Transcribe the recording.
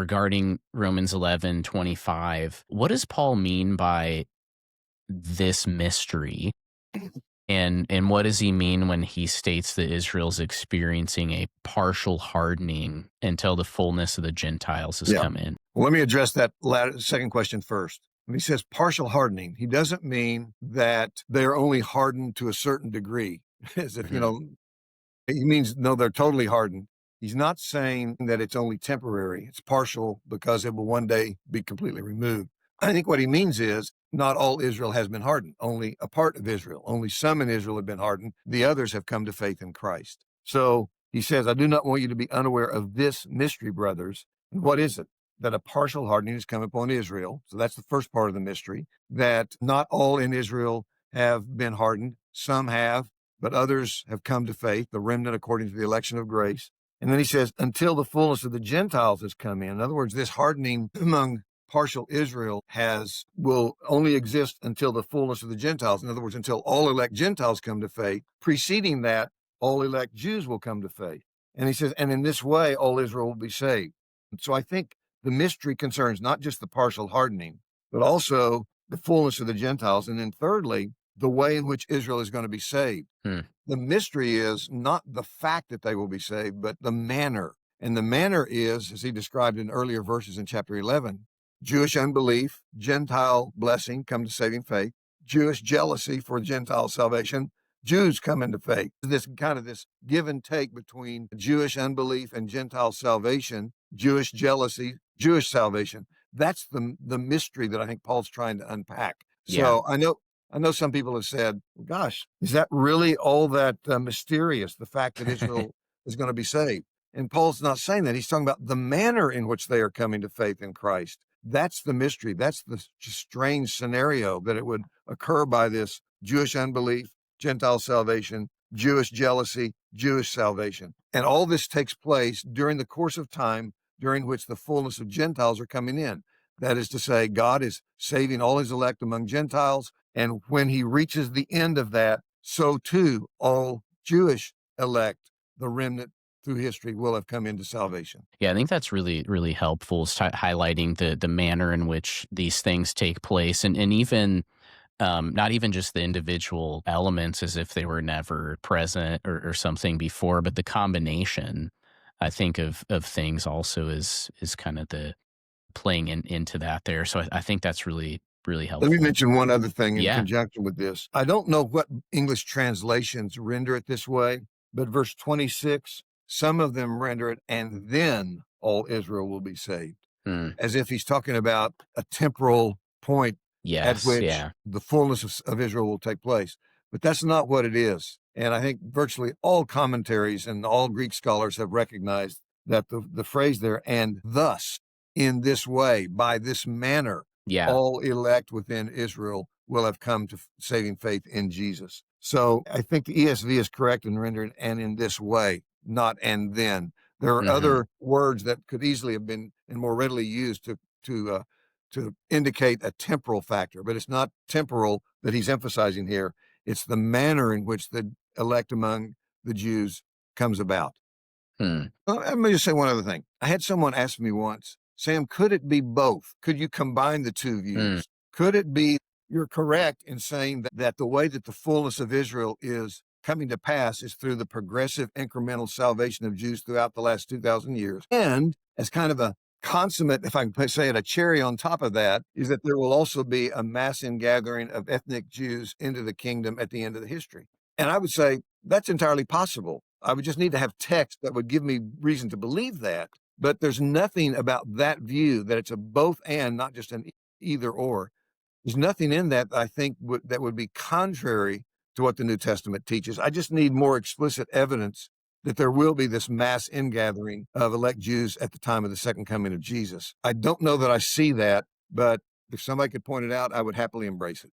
regarding Romans 11:25. What does Paul mean by this mystery? And what does he mean when he states that Israel's experiencing a partial hardening until the fullness of the Gentiles has Yeah. come in? Well, let me address that second question first. When he says partial hardening, he doesn't mean that they're only hardened to a certain degree. As if, Mhm. he means, no, they're totally hardened. He's not saying that it's only temporary. It's partial because it will one day be completely removed. I think what he means is not all Israel has been hardened. Only a part of Israel, only some in Israel have been hardened. The others have come to faith in Christ. So he says, I do not want you to be unaware of this mystery, brothers. And what is it? That a partial hardening has come upon Israel. So that's the first part of the mystery, that not all in Israel have been hardened. Some have, but others have come to faith, the remnant according to the election of grace. And then he says, until the fullness of the Gentiles has come in. In other words, this hardening among partial Israel will only exist until the fullness of the Gentiles. In other words, until all elect Gentiles come to faith. Preceding that, all elect Jews will come to faith. And he says, and in this way, all Israel will be saved. And so I think the mystery concerns not just the partial hardening, but also the fullness of the Gentiles. And then thirdly, the way in which Israel is going to be saved. Hmm. The mystery is not the fact that they will be saved, but the manner. And the manner is, as he described in earlier verses in chapter 11, Jewish unbelief, Gentile blessing, come to saving faith, Jewish jealousy for Gentile salvation, Jews come into faith. This give and take between Jewish unbelief and Gentile salvation, Jewish jealousy, Jewish salvation. That's the mystery that I think Paul's trying to unpack. Yeah. So I know some people have said, gosh, is that really all that mysterious, the fact that Israel is going to be saved? And Paul's not saying that. He's talking about the manner in which they are coming to faith in Christ. That's the mystery. That's the strange scenario that it would occur by this Jewish unbelief, Gentile salvation, Jewish jealousy, Jewish salvation. And all this takes place during the course of time during which the fullness of Gentiles are coming in. That is to say, God is saving all his elect among Gentiles. And when he reaches the end of that, so too all Jewish elect, the remnant through history, will have come into salvation. Yeah, I think that's really, really helpful, highlighting the manner in which these things take place, and even not even just the individual elements as if they were never present or something before, but the combination, I think, of things also is kind of the playing into that there. So I think that's really, really helpful. Let me mention one other thing in Yeah. conjunction with this. I don't know what English translations render it this way, but verse 26, some of them render it, and then all Israel will be saved, as if he's talking about a temporal point at Yes, which yeah. the fullness of Israel will take place. But that's not what it is. And I think virtually all commentaries and all Greek scholars have recognized that the phrase there, and thus, in this way, by this manner, Yeah. all elect within Israel will have come to saving faith in Jesus. So I think the ESV is correct in rendering and in this way, not and then. There are other words that could easily have been and more readily used to indicate a temporal factor, but it's not temporal that he's emphasizing here. It's the manner in which the elect among the Jews comes about. Let me just say one other thing. I had someone ask me once, Sam, could it be both? Could you combine the two views? Could it be you're correct in saying that the way that the fullness of Israel is coming to pass is through the progressive incremental salvation of Jews throughout the last 2,000 years. And as kind of a consummate, if I can say it, a cherry on top of that, is that there will also be a mass ingathering of ethnic Jews into the kingdom at the end of the history. And I would say that's entirely possible. I would just need to have text that would give me reason to believe that. But there's nothing about that view that it's a both and, not just an either or. There's nothing in that I think that would be contrary to what the New Testament teaches. I just need more explicit evidence that there will be this mass ingathering of elect Jews at the time of the second coming of Jesus. I don't know that I see that, but if somebody could point it out, I would happily embrace it.